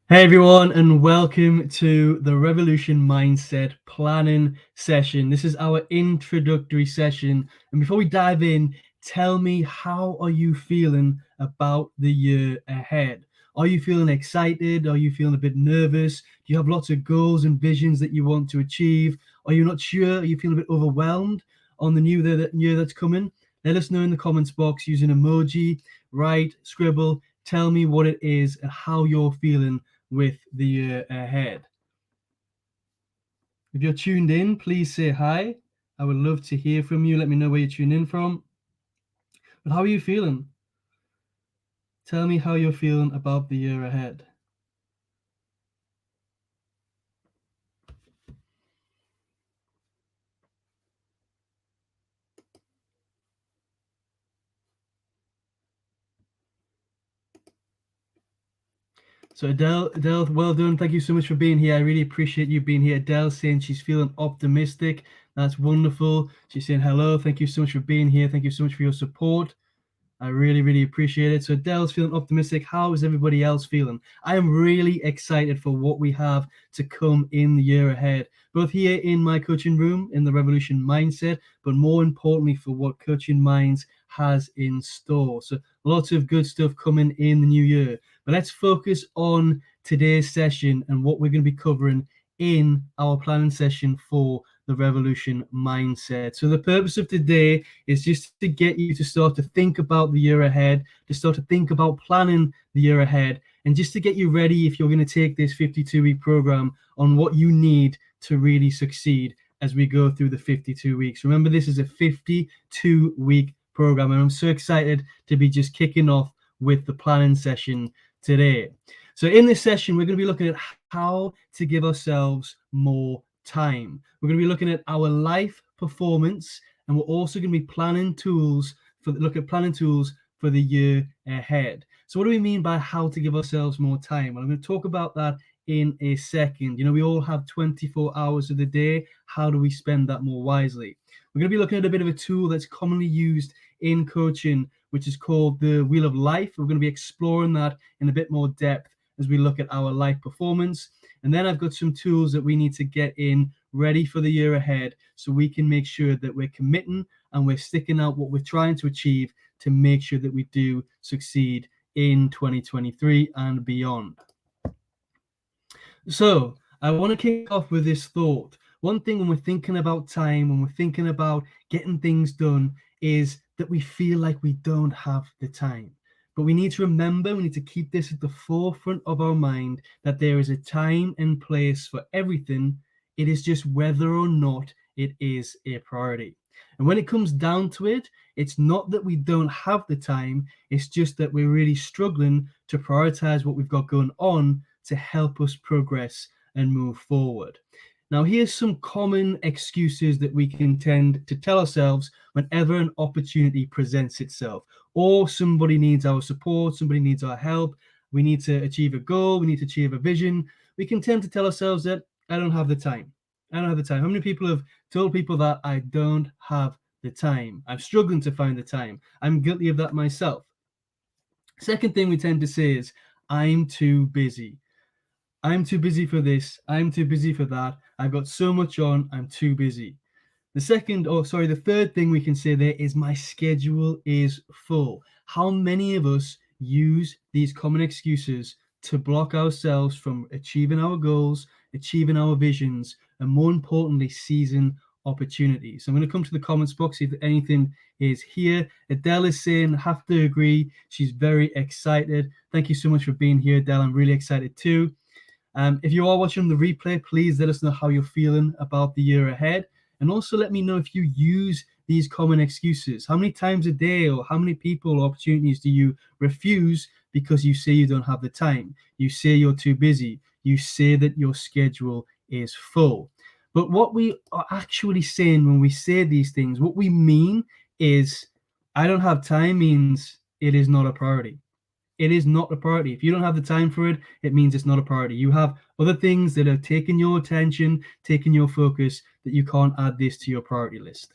Hey everyone, and welcome to the Revolution Mindset Planning session. This is our introductory session. And before we dive in, tell me, how are you feeling about the year ahead? Are you feeling excited? Are you feeling a bit nervous? Do you have lots of goals and visions that you want to achieve? Are you not sure? Are you feeling a bit overwhelmed on the year that's coming? Let us know in the comments box using emoji, write, scribble. Tell me what it is and how you're feeling with the year ahead. If you're tuned in, please say hi. I would love to hear from you. Let me know where you're tuned in from. But how are you feeling? Tell me how you're feeling about the year ahead. So Adele, well done. Thank you so much for being here. I really appreciate you being here. Adele saying she's feeling optimistic. That's wonderful. She's saying hello. Thank you so much for being here. Thank you so much for your support. I really, really appreciate it. So Dell's feeling optimistic. How is everybody else feeling? I am really excited for what we have to come in the year ahead, both here in my coaching room in the Revolution Mindset, but more importantly for what Coaching Minds has in store. So lots of good stuff coming in the new year. But let's focus on today's session and what we're going to be covering in our planning session for the Revolution Mindset. So the purpose of today is just to get you to start to think about the year ahead, to start to think about planning the year ahead, and just to get you ready if you're going to take this 52-week program on what you need to really succeed as we go through the 52 weeks. Remember, this is a 52-week program, and I'm so excited to be just kicking off with the planning session today. So in this session, we're going to be looking at how to give ourselves more time. We're going to be looking at our life performance, and we're also going to be planning tools for the year ahead. So what do we mean by how to give ourselves more time? Well, I'm going to talk about that in a second. You know, we all have 24 hours of the day. How do we spend that more wisely? We're going to be looking at a bit of a tool that's commonly used in coaching, which is called the Wheel of Life. We're going to be exploring that in a bit more depth as we look at our life performance. And then I've got some tools that we need to get in ready for the year ahead so we can make sure that we're committing and we're sticking out what we're trying to achieve to make sure that we do succeed in 2023 and beyond. So I want to kick off with this thought. One thing when we're thinking about time, when we're thinking about getting things done, is that we feel like we don't have the time. But we need to remember, we need to keep this at the forefront of our mind, that there is a time and place for everything. It is just whether or not it is a priority. And when it comes down to it, it's not that we don't have the time, it's just that we're really struggling to prioritize what we've got going on to help us progress and move forward. Now, here's some common excuses that we can tend to tell ourselves whenever an opportunity presents itself, or somebody needs our support, somebody needs our help, we need to achieve a goal, we need to achieve a vision. We can tend to tell ourselves that I don't have the time. I don't have the time. How many people have told people that I don't have the time? I'm struggling to find the time. I'm guilty of that myself. Second thing we tend to say is, I'm too busy. I'm too busy for this. I'm too busy for that. I've got so much on. I'm too busy. The third thing we can say there is, my schedule is full. How many of us use these common excuses to block ourselves from achieving our goals, achieving our visions, and more importantly, seizing opportunities? So I'm going to come to the comments box, see if anything is here. Adele is saying, have to agree. She's very excited. Thank you so much for being here, Adele. I'm really excited too. If you are watching the replay, please let us know how you're feeling about the year ahead. And also let me know if you use these common excuses. How many times a day, or how many people or opportunities do you refuse because you say you don't have the time? You say you're too busy. You say that your schedule is full. But what we are actually saying when we say these things, what we mean is, I don't have time means it is not a priority. It is not a priority. If you don't have the time for it, it means it's not a priority. You have other things that are taking your attention, taking your focus, that you can't add this to your priority list.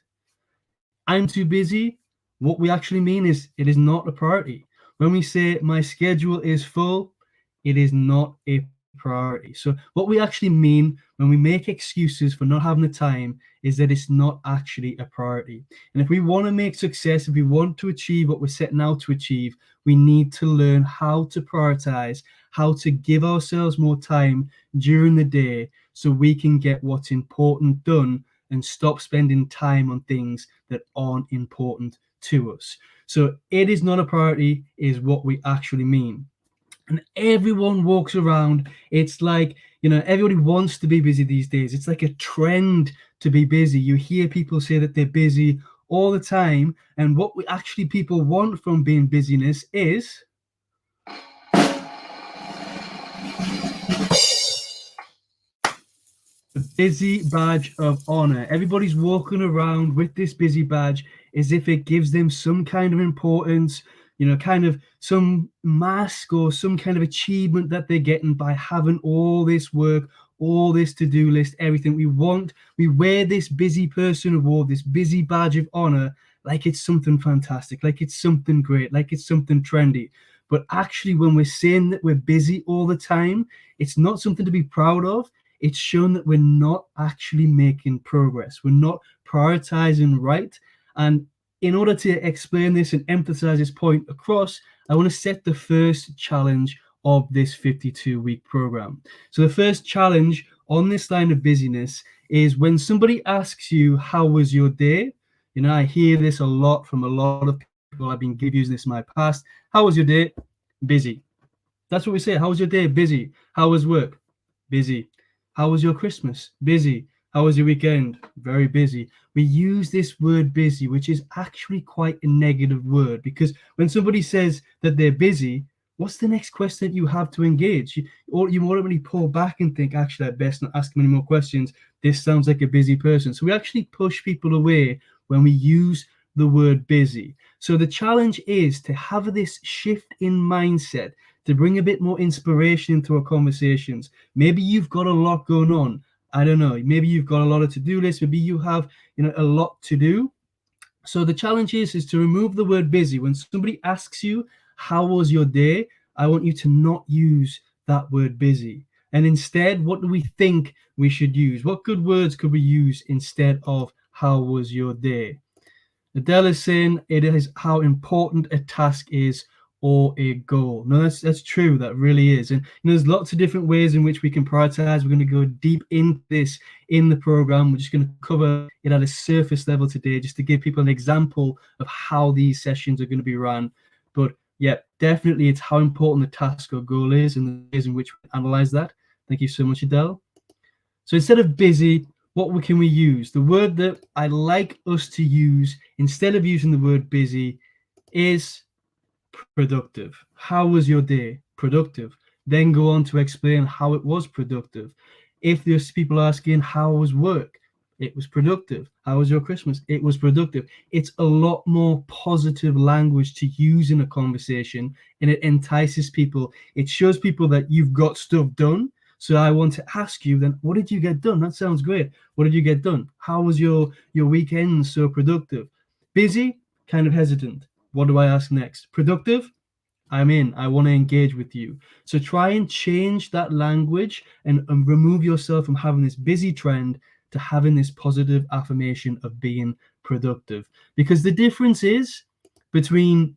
I'm too busy. What we actually mean is, it is not a priority. When we say my schedule is full, it is not a priority. So what we actually mean when we make excuses for not having the time is that it's not actually a priority. And if we want to make success, if we want to achieve what we're setting out to achieve, we need to learn how to prioritize, how to give ourselves more time during the day so we can get what's important done and stop spending time on things that aren't important to us. So it is not a priority is what we actually mean. And everyone walks around. It's like, everybody wants to be busy these days. It's like a trend to be busy. You hear people say that they're busy all the time. And what we actually people want from being busyness is the busy badge of honor. Everybody's walking around with this busy badge as if it gives them some kind of importance, kind of some mask or some kind of achievement that they're getting by having all this work, all this to-do list, everything we wear this busy person award, this busy badge of honor, like it's something fantastic, like it's something great, like it's something trendy. But actually, when we're saying that we're busy all the time, it's not something to be proud of. It's shown that we're not actually making progress. We're not prioritizing right. And in order to explain this and emphasize this point across, I want to set the first challenge of this 52-week program. So the first challenge on this line of busyness is when somebody asks you, how was your day? I hear this a lot from a lot of people. I've been using this in my past. How was your day? Busy. That's what we say. How was your day? Busy. How was work? Busy. How was your Christmas? Busy. How was your weekend? Very busy. We use this word busy, which is actually quite a negative word, because when somebody says that they're busy, what's the next question that you have to engage? You already pull back and think, actually, I best not ask them any more questions. This sounds like a busy person. So we actually push people away when we use the word busy. So the challenge is to have this shift in mindset, to bring a bit more inspiration into our conversations. Maybe you've got a lot going on. I don't know. Maybe you've got a lot of to-do lists. Maybe you have, a lot to do. So the challenge is to remove the word busy. When somebody asks you, how was your day? I want you to not use that word busy. And instead, what do we think we should use? What good words could we use instead of how was your day? Adele is saying it is how important a task is or a goal. No, that's true. That really is. And there's lots of different ways in which we can prioritize. We're going to go deep into this in the program. We're just going to cover it at a surface level today, just to give people an example of how these sessions are going to be run. But yeah, definitely it's how important the task or goal is and the ways in which we analyze that. Thank you so much, Adele. So instead of busy, what can we use? The word that I like us to use instead of using the word busy is productive. How was your day? Productive. Then go on to explain how it was productive. If there's people asking, how was work? It was productive. How was your Christmas? It was productive. It's a lot more positive language to use in a conversation, and it entices people. It shows people that you've got stuff done. So I want to ask you then, what did you get done? That sounds great. What did you get done? How was your weekend so productive? Busy? Kind of hesitant. What do I ask next? Productive? I'm in. I want to engage with you. So try and change that language and remove yourself from having this busy trend to having this positive affirmation of being productive. Because the difference is between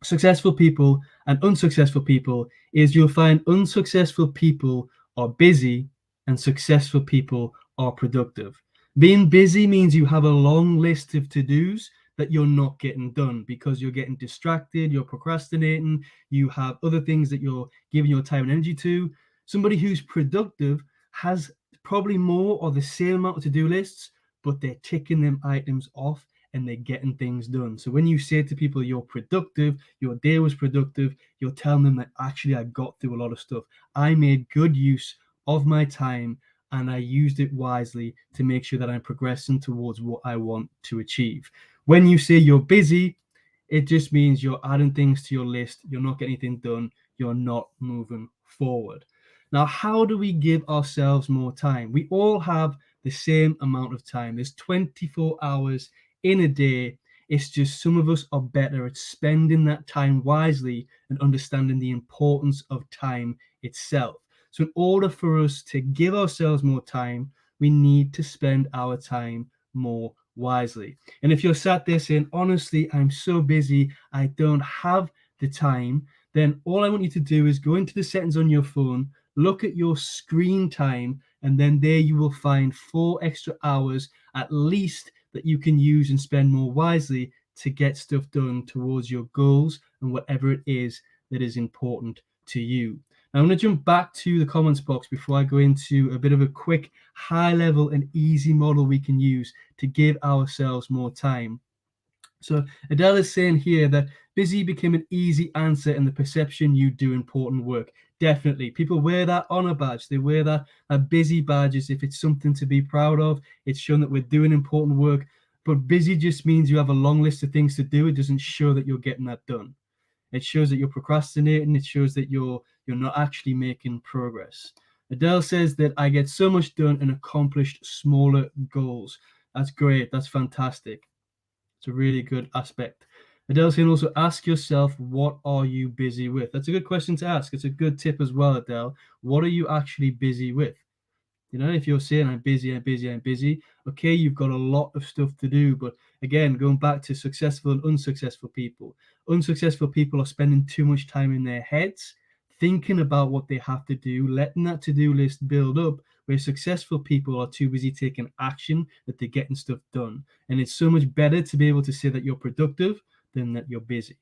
successful people and unsuccessful people is you'll find unsuccessful people are busy and successful people are productive. Being busy means you have a long list of to-dos that you're not getting done because you're getting distracted, you're procrastinating, you have other things that you're giving your time and energy to. Somebody who's productive has probably more or the same amount of to-do lists, but they're ticking them items off and they're getting things done. So when you say to people you're productive, your day was productive, you're telling them that actually I got through a lot of stuff. I made good use of my time and I used it wisely to make sure that I'm progressing towards what I want to achieve. When you say you're busy, it just means you're adding things to your list, you're not getting anything done, you're not moving forward. Now, how do we give ourselves more time? We all have the same amount of time. There's 24 hours in a day. It's just some of us are better at spending that time wisely and understanding the importance of time itself. So in order for us to give ourselves more time, we need to spend our time more wisely. And if you're sat there saying, honestly, I'm so busy, I don't have the time, then all I want you to do is go into the settings on your phone, look at your screen time, and then there you will find 4 extra hours at least that you can use and spend more wisely to get stuff done towards your goals and whatever it is that is important to you. Now, I'm going to jump back to the comments box before I go into a bit of a quick, high level and easy model we can use to give ourselves more time. So Adele is saying here that busy became an easy answer in the perception you do important work. Definitely. People wear that honor badge. They wear that busy badge as if it's something to be proud of. It's shown that we're doing important work. But busy just means you have a long list of things to do. It doesn't show that you're getting that done. It shows that you're procrastinating. It shows that you're not actually making progress. Adele says that I get so much done and accomplished smaller goals. That's great. That's fantastic. It's a really good aspect. Adele saying also ask yourself, what are you busy with? That's a good question to ask. It's a good tip as well, Adele. What are you actually busy with? You know, if you're saying I'm busy, okay, you've got a lot of stuff to do. But again, going back to successful and unsuccessful people are spending too much time in their heads, thinking about what they have to do, letting that to-do list build up, where successful people are too busy taking action that they're getting stuff done. And it's so much better to be able to say that you're productive than that you're busy.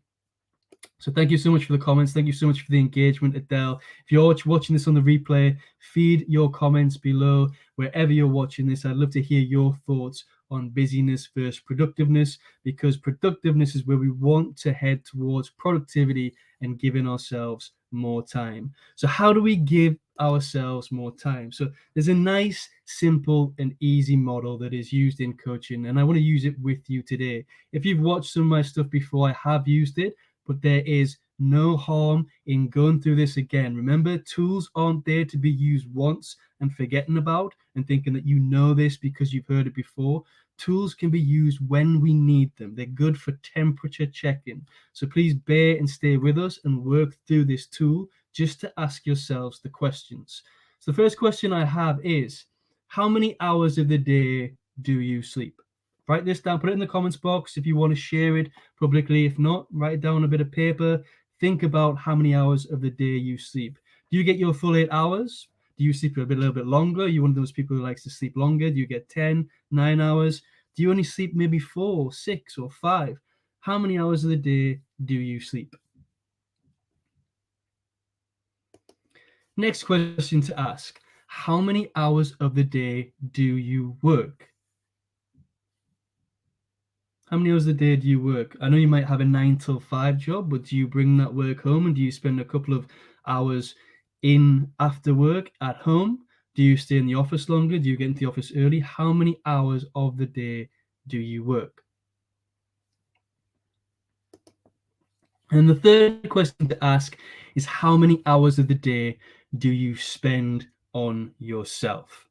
So thank you so much for the comments. Thank you so much for the engagement, Adele. If you're watching this on the replay, feed your comments below wherever you're watching this. I'd love to hear your thoughts on busyness versus productiveness, because productiveness is where we want to head towards productivity and giving ourselves more time. So how do we give ourselves more time? So there's a nice, simple, and easy model that is used in coaching, and I want to use it with you today. If you've watched some of my stuff before, I have used it, but there is no harm in going through this again. Remember, tools aren't there to be used once and forgetting about and thinking that you know this because you've heard it before. Tools can be used when we need them. They're good for temperature checking. So please bear and stay with us and work through this tool just to ask yourselves the questions. So the first question I have is, how many hours of the day do you sleep? Write this down, put it in the comments box if you want to share it publicly. If not, write it down on a bit of paper. Think about how many hours of the day you sleep. Do you get your full 8 hours? Do you sleep a little bit longer? Are you one of those people who likes to sleep longer? Do you get 10, 9 hours? Do you only sleep maybe 4, 6, or 5? How many hours of the day do you sleep? Next question to ask, how many hours of the day do you work? How many hours a day do you work? I know you might have a 9 till 5 job, but do you bring that work home and do you spend a couple of hours in after work at home? Do you stay in the office longer? Do you get into the office early? How many hours of the day do you work? And the third question to ask is, how many hours of the day do you spend on yourself?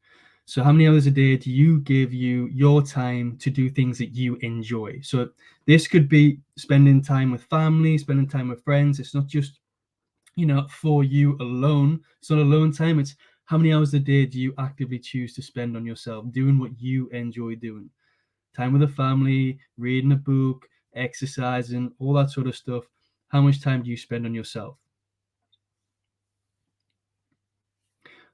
So how many hours a day do you give your time to do things that you enjoy? So this could be spending time with family, spending time with friends. It's not just, for you alone. It's not alone time. It's how many hours a day do you actively choose to spend on yourself, doing what you enjoy doing? Time with a family, reading a book, exercising, all that sort of stuff. How much time do you spend on yourself?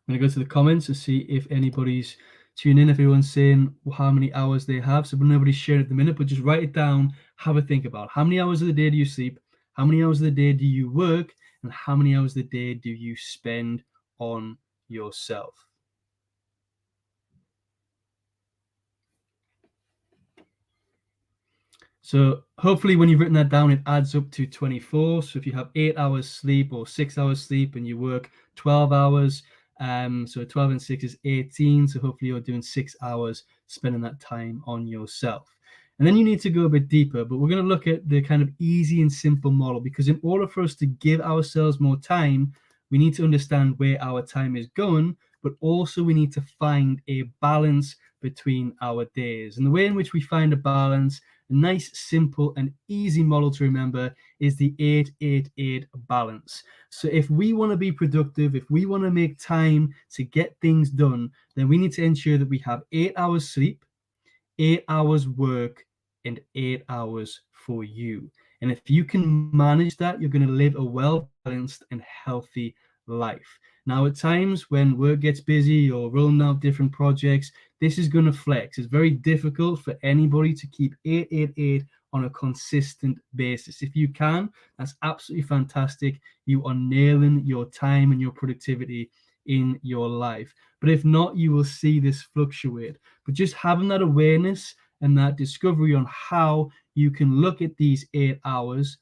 I'm going to go to the comments to see if anybody's tuning in, if everyone's saying how many hours they have. So nobody's sharing at the minute, but just write it down, have a think about how many hours of the day do you sleep, how many hours of the day do you work, and how many hours of the day do you spend on yourself? So hopefully when you've written that down, it adds up to 24. So if you have 8 hours sleep or 6 hours sleep and you work 12 hours, so 12 and 6 is 18. So hopefully you're doing 6 hours spending that time on yourself. And then you need to go a bit deeper, but we're going to look at the kind of easy and simple model, because in order for us to give ourselves more time, we need to understand where our time is going, but also we need to find a balance between our days. And the way in which we find a balance a nice, simple, and easy model to remember is the 8-8-8 balance. So if we want to be productive, if we want to make time to get things done, then we need to ensure that we have 8 hours sleep, 8 hours work, and 8 hours for you. And if you can manage that, you're going to live a well-balanced and healthy life. Now, at times when work gets busy or rolling out different projects, this is going to flex. It's very difficult for anybody to keep 8-8-8 on a consistent basis. If you can, that's absolutely fantastic. You are nailing your time and your productivity in your life. But if not, you will see this fluctuate. But just having that awareness and that discovery on how you can look at these 8 hours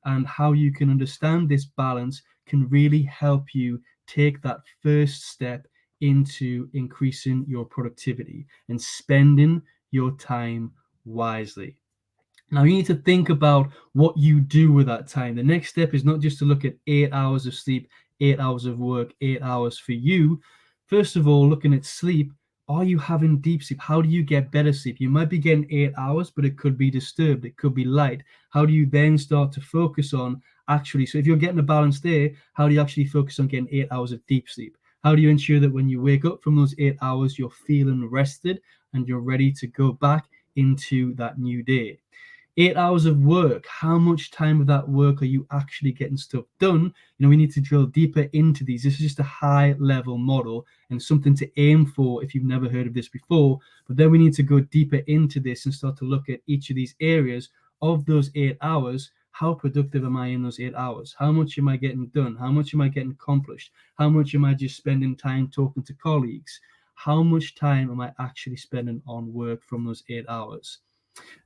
and how you can understand this balance can really help you take that first step into increasing your productivity and spending your time wisely. Now, you need to think about what you do with that time. The next step is not just to look at 8 hours of sleep, 8 hours of work, 8 hours for you. First of all, looking at sleep, are you having deep sleep? How do you get better sleep? You might be getting 8 hours, but it could be disturbed. It could be light. How do you then start to focus on actually, so if you're getting a balanced day, how do you actually focus on getting 8 hours of deep sleep? How do you ensure that when you wake up from those 8 hours, you're feeling rested and you're ready to go back into that new day? 8 hours of work, how much time of that work are you actually getting stuff done? We need to drill deeper into these. This is just a high level model and something to aim for if you've never heard of this before. But then we need to go deeper into this and start to look at each of these areas of those 8 hours. How productive am I in those 8 hours? How much am I getting done? How much am I getting accomplished? How much am I just spending time talking to colleagues? How much time am I actually spending on work from those 8 hours?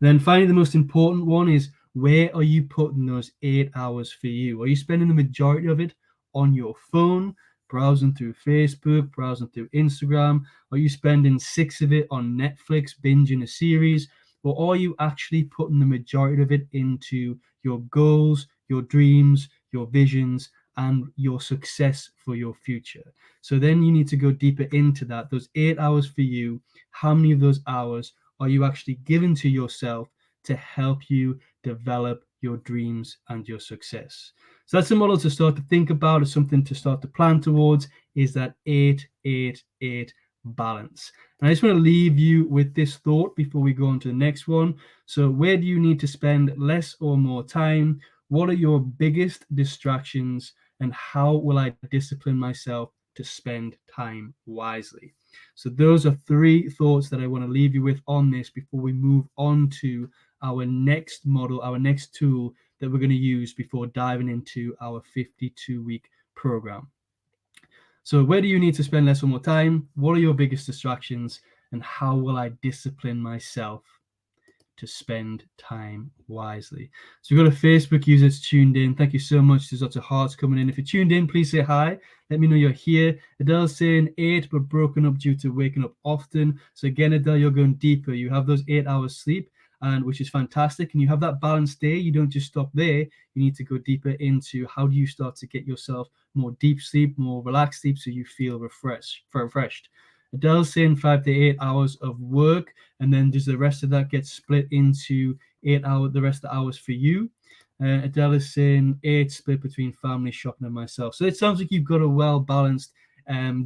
Then finally, the most important one is, where are you putting those 8 hours for you? Are you spending the majority of it on your phone, browsing through Facebook, browsing through Instagram? Are you spending 6 of it on Netflix, binging a series? Or are you actually putting the majority of it into your goals, your dreams, your visions, and your success for your future? So then you need to go deeper into that. Those 8 hours for you, how many of those hours are you actually giving to yourself to help you develop your dreams and your success? So that's a model to start to think about, or something to start to plan towards, is that 8-8-8 balance. And I just want to leave you with this thought before we go on to the next one. So where do you need to spend less or more time? What are your biggest distractions? And how will I discipline myself to spend time wisely? So those are 3 thoughts that I want to leave you with on this before we move on to our next model, our next tool that we're going to use before diving into our 52-week program. So where do you need to spend less or more time? What are your biggest distractions? And how will I discipline myself to spend time wisely? So we've got a Facebook user that's tuned in. Thank you so much. There's lots of hearts coming in. If you're tuned in, please say hi. Let me know you're here. Adele's saying 8, but broken up due to waking up often. So again, Adele, you're going deeper. You have those 8 hours sleep, and which is fantastic. And you have that balanced day. You don't just stop there. You need to go deeper into how do you start to get yourself more deep sleep, more relaxed sleep, so you feel refreshed. Adele's saying 5 to 8 hours of work, and then does the rest of that get split into 8 hours, the rest of the hours for you? Adele is saying 8 split between family, shopping, and myself. So it sounds like you've got a well-balanced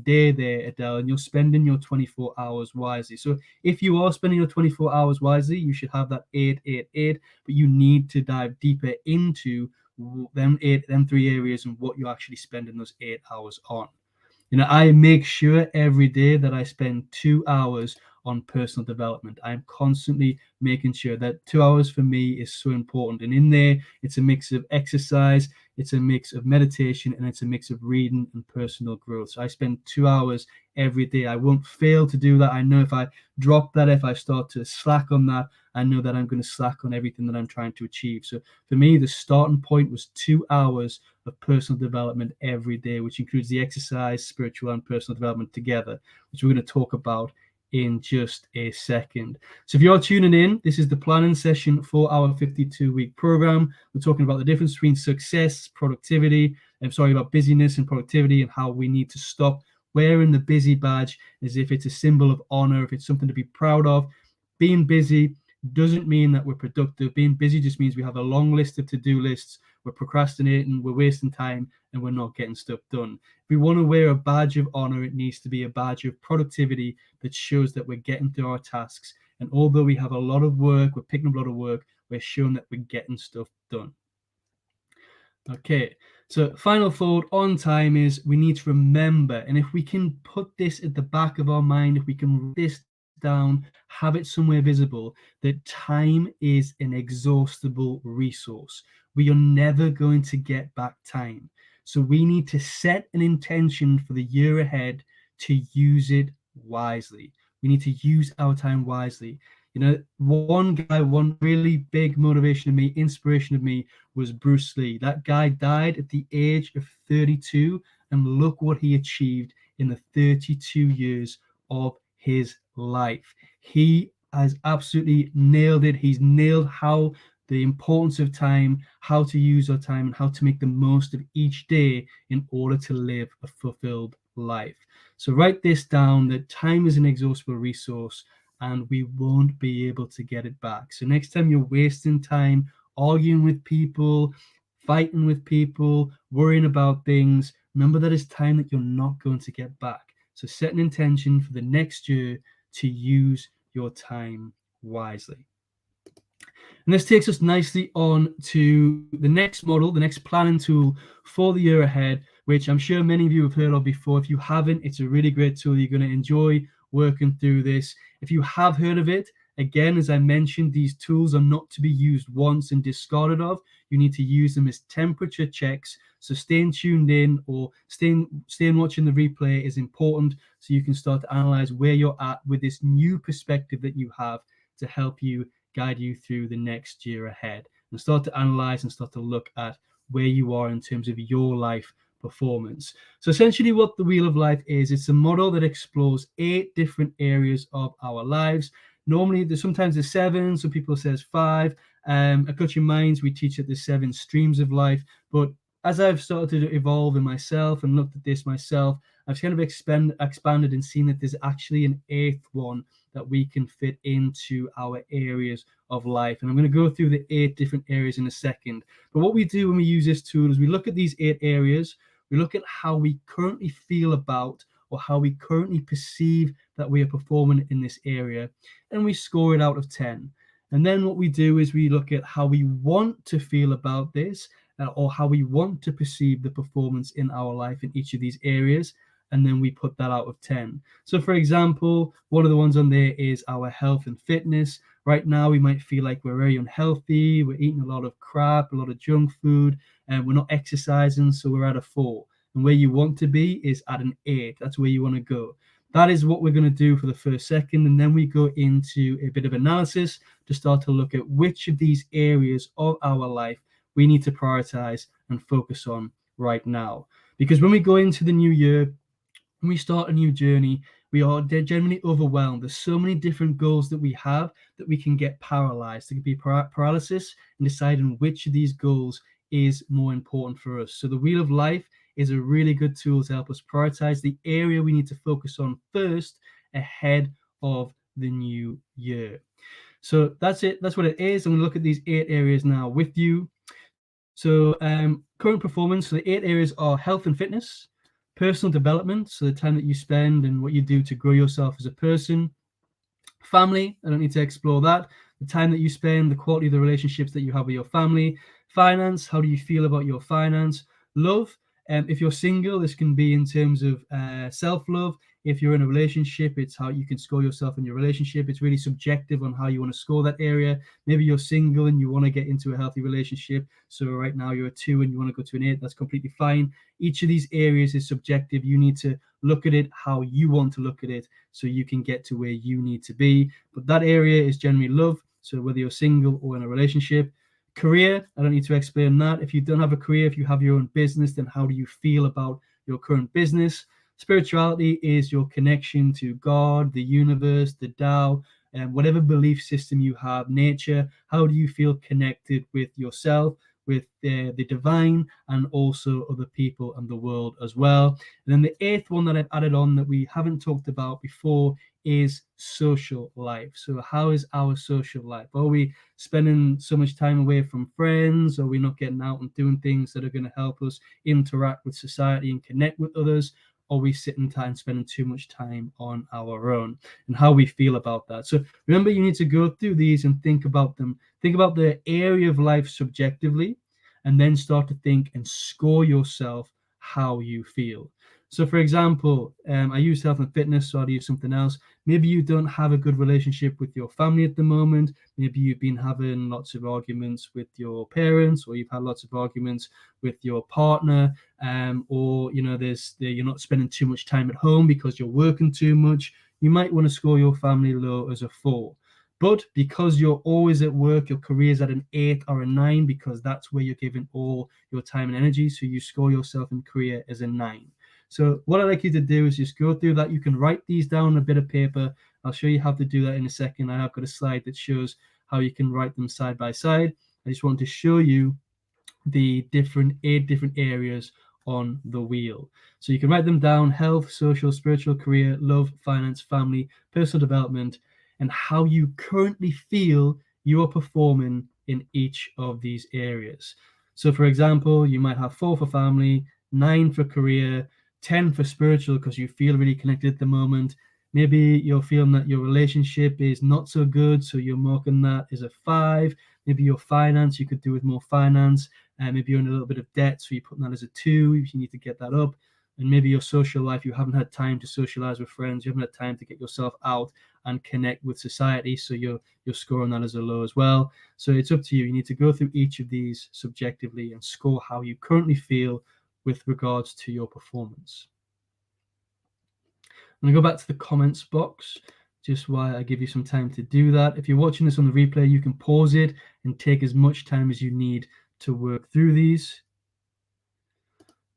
day there, Adele, and you're spending your 24 hours wisely. So if you are spending your 24 hours wisely, you should have that 8-8-8, but you need to dive deeper into them 3 areas and what you're actually spending those 8 hours on. I make sure every day that I spend 2 hours on personal development. I'm constantly making sure that 2 hours for me is so important. And in there, it's a mix of exercise, it's a mix of meditation, and it's a mix of reading and personal growth. So I spend 2 hours every day. I won't fail to do that. I know if I drop that, if I start to slack on that, I know that I'm going to slack on everything that I'm trying to achieve. So for me, the starting point was 2 hours of personal development every day, which includes the exercise, spiritual, and personal development together, which we're going to talk about in just a second. So if you're tuning in, this is the planning session for our 52-week program. We're talking about the difference between success, productivity, about busyness and productivity, and how we need to stop wearing the busy badge as if it's a symbol of honor, if it's something to be proud of. Being busy doesn't mean that we're productive. Being busy just means we have a long list of to-do lists, we're procrastinating, we're wasting time, and we're not getting stuff done. If we want to wear a badge of honor, it needs to be a badge of productivity that shows that we're getting through our tasks. And although we have a lot of work, we're picking up a lot of work, we're showing that we're getting stuff done. Okay, so final thought on time is we need to remember, and if we can put this at the back of our mind, if we can write this down, have it somewhere visible, that time is an inexhaustible resource. We are never going to get back time. So we need to set an intention for the year ahead to use it wisely. We need to use our time wisely. You know, one guy, one really big motivation of me, inspiration of me was Bruce Lee. That guy died at the age of 32, and look what he achieved in the 32 years of his life. He has absolutely nailed it. He's nailed how the importance of time, how to use our time, and how to make the most of each day in order to live a fulfilled life. So write this down, that time is an inexhaustible resource and we won't be able to get it back. So next time you're wasting time arguing with people, fighting with people, worrying about things, remember that it's time that you're not going to get back. So set an intention for the next year to use your time wisely. And this takes us nicely on to the next model, the next planning tool for the year ahead, which I'm sure many of you have heard of before. If you haven't, it's a really great tool. You're going to enjoy working through this. If you have heard of it, again, as I mentioned, these tools are not to be used once and discarded of. You need to use them as temperature checks. So staying tuned in or staying watching the replay is important, so you can start to analyze where you're at with this new perspective that you have to help you guide you through the next year ahead, and start to analyze and start to look at where you are in terms of your life performance. So essentially what the Wheel of Life is, it's a model that explores 8 different areas of our lives. Normally sometimes there's 7, some people says 5. At Coaching Minds we teach that there's 7 streams of life, but as I've started to evolve in myself and looked at this myself, I've kind of expanded and seen that there's actually an 8th one that we can fit into our areas of life. And I'm going to go through the 8 different areas in a second. But what we do when we use this tool is we look at these 8 areas, we look at how we currently feel about or how we currently perceive that we are performing in this area, and we score it out of 10. And then what we do is we look at how we want to feel about this, or how we want to perceive the performance in our life in each of these areas, and then we put that out of 10. So for example, one of the ones on there is our health and fitness. Right now we might feel like we're very unhealthy, we're eating a lot of crap, a lot of junk food, and we're not exercising, so we're at a 4. And where you want to be is at an 8. That's where you want to go. That is what we're going to do for the first second, and then we go into a bit of analysis to start to look at which of these areas of our life we need to prioritize and focus on right now. Because when we go into the new year, when we start a new journey, we are generally overwhelmed. There's so many different goals that we have that we can get paralyzed. There can be paralysis in deciding which of these goals is more important for us. So the Wheel of Life is a really good tool to help us prioritize the area we need to focus on first ahead of the new year. So that's it. That's what it is. I'm going to look at these 8 areas now with you. So current performance, so the 8 areas are health and fitness, personal development, so the time that you spend and what you do to grow yourself as a person. Family, I don't need to explore that. The time that you spend, the quality of the relationships that you have with your family. Finance, how do you feel about your finance? Love, if you're single, this can be in terms of self-love. If you're in a relationship, it's how you can score yourself in your relationship. It's really subjective on how you want to score that area. Maybe you're single and you want to get into a healthy relationship. So right now you're a 2 and you want to go to an 8. That's completely fine. Each of these areas is subjective. You need to look at it how you want to look at it so you can get to where you need to be. But that area is generally love. So whether you're single or in a relationship. Career, I don't need to explain that. If you don't have a career, if you have your own business, then how do you feel about your current business? Spirituality is your connection to God, the universe, the Tao, and whatever belief system you have, nature. How do you feel connected with yourself, with the divine, and also other people and the world as well? And then the 8th one that I've added on that we haven't talked about before is social life. So how is our social life? Are we spending so much time away from friends? Are we not getting out and doing things that are going to help us interact with society and connect with others? Are we sitting tight and spending too much time on our own, and how we feel about that? So remember, you need to go through these and think about them. Think about the area of life subjectively, and then start to think and score yourself how you feel. So, for example, I use health and fitness, so I'll use something else. Maybe you don't have a good relationship with your family at the moment. Maybe you've been having lots of arguments with your parents, or you've had lots of arguments with your partner, or you're not spending too much time at home because you're working too much. You might want to score your family low as a 4. But because you're always at work, your career is at an 8 or a 9, because that's where you're giving all your time and energy. So you score yourself in career as a 9. So what I'd like you to do is just go through that. You can write these down on a bit of paper. I'll show you how to do that in a second. I have got a slide that shows how you can write them side by side. I just want to show you the 8 different areas on the wheel. So you can write them down: health, social, spiritual, career, love, finance, family, personal development, and how you currently feel you are performing in each of these areas. So for example, you might have 4 for family, 9 for career, 10 for spiritual because you feel really connected at the moment. Maybe you're feeling that your relationship is not so good, so you're marking that as a 5. Maybe your finance, you could do with more finance. Maybe you're in a little bit of debt, so you're putting that as a 2 if you need to get that up. And maybe your social life, you haven't had time to socialize with friends, you haven't had time to get yourself out and connect with society, so you're scoring that as a low as well. So it's up to you. You need to go through each of these subjectively and score how you currently feel with regards to your performance. I'm going to go back to the comments box just while I give you some time to do that. If you're watching this on the replay, you can pause it and take as much time as you need to work through these.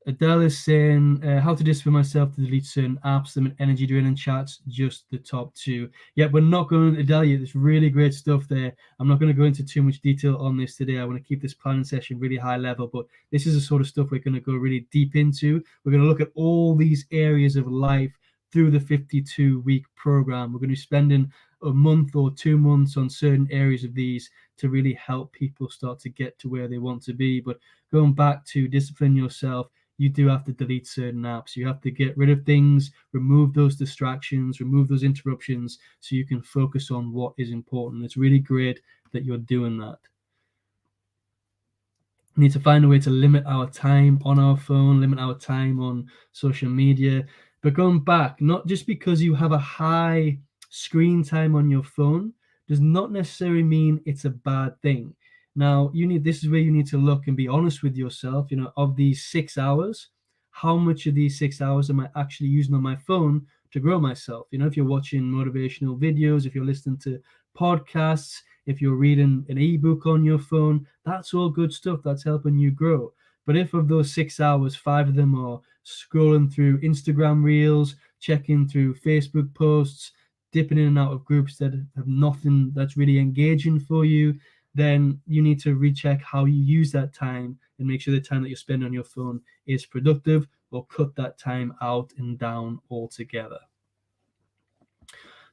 Adele is saying, how to discipline myself to delete certain apps, them in energy draining chats, just the top 2. Yeah, we're not going, Adele, there's really great stuff there. I'm not going to go into too much detail on this today. I want to keep this planning session really high level, but this is the sort of stuff we're going to go really deep into. We're going to look at all these areas of life through the 52-week program. We're going to be spending a month or 2 months on certain areas of these to really help people start to get to where they want to be. But going back to discipline yourself, you do have to delete certain apps. You have to get rid of things, remove those distractions, remove those interruptions, so you can focus on what is important. It's really great that you're doing that. We need to find a way to limit our time on our phone, limit our time on social media. But going back, not just because you have a high screen time on your phone does not necessarily mean it's a bad thing. Now, this is where you need to look and be honest with yourself. Of these 6 hours, how much of these 6 hours am I actually using on my phone to grow myself? If you're watching motivational videos, if you're listening to podcasts, if you're reading an ebook on your phone, that's all good stuff. That's helping you grow. But if of those 6 hours, 5 of them are scrolling through Instagram reels, checking through Facebook posts, dipping in and out of groups that have nothing that's really engaging for you, then you need to recheck how you use that time and make sure the time that you spend on your phone is productive, or cut that time out and down altogether.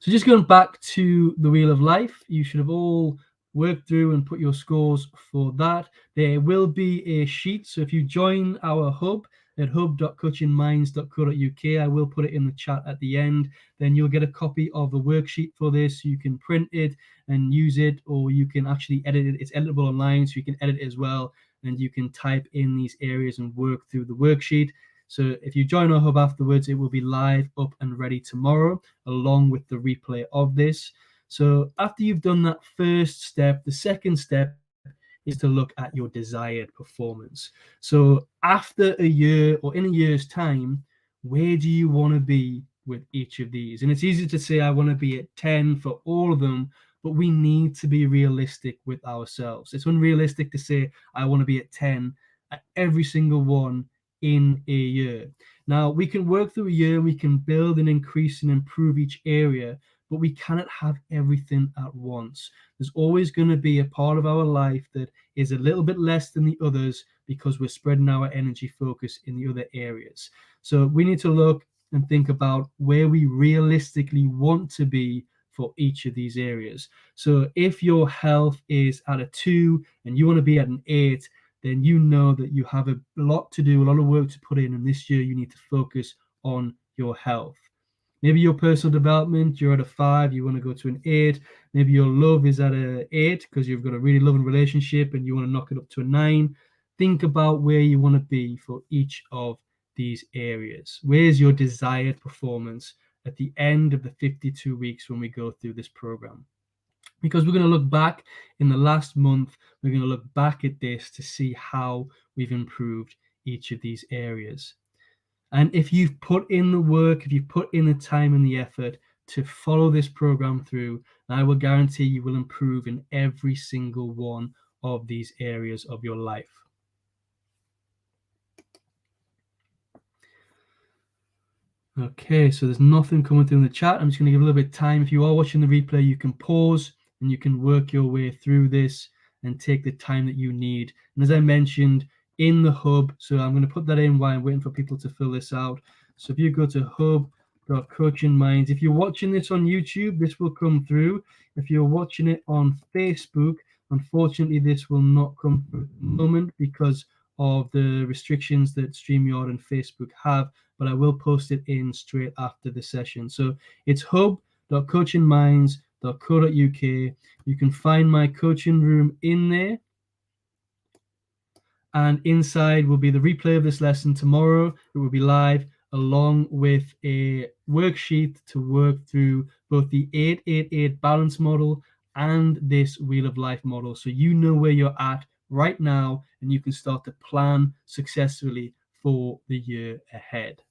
So just going back to the Wheel of Life, you should have all worked through and put your scores for that. There will be a sheet. So if you join our hub at hub.coachingminds.co.uk, I will put it in the chat at the end. Then you'll get a copy of the worksheet for this. You can print it and use it, or you can actually edit it. It's editable online, so you can edit it as well. And you can type in these areas and work through the worksheet. So if you join our hub afterwards, it will be live, up and ready tomorrow, along with the replay of this. So after you've done that first step, the second step is to look at your desired performance. So after a year, or in a year's time, where do you want to be with each of these? And it's easy to say I want to be at 10 for all of them, but we need to be realistic with ourselves. It's unrealistic to say I want to be at 10 at every single one in a year. Now, we can work through a year, we can build and increase and improve each area, but we cannot have everything at once. There's always going to be a part of our life that is a little bit less than the others because we're spreading our energy focus in the other areas. So we need to look and think about where we realistically want to be for each of these areas. So if your health is at a 2 and you want to be at an 8, then you know that you have a lot to do, a lot of work to put in, and this year you need to focus on your health. Maybe your personal development, you're at a 5, you want to go to an 8. Maybe your love is at a 8 because you've got a really loving relationship and you want to knock it up to a 9. Think about where you want to be for each of these areas. Where's your desired performance at the end of the 52 weeks when we go through this program? Because we're going to look back in the last month, we're going to look back at this to see how we've improved each of these areas. And if you've put in the work, if you've put in the time and the effort to follow this program through, I will guarantee you will improve in every single one of these areas of your life. Okay, so there's nothing coming through in the chat. I'm just going to give a little bit of time. If you are watching the replay, you can pause and you can work your way through this and take the time that you need. And as I mentioned, in the hub, so I'm going to put that in while I'm waiting for people to fill this out. So if you go to hub.coachingminds, if you're watching this on YouTube, this will come through. If you're watching it on Facebook, unfortunately, this will not come through at the moment because of the restrictions that StreamYard and Facebook have, but I will post it in straight after the session. So it's hub.coachingminds.co.uk. You can find my coaching room in there. And inside will be the replay of this lesson tomorrow. It will be live along with a worksheet to work through both the 888 balance model and this Wheel of Life model. So you know where you're at right now and you can start to plan successfully for the year ahead.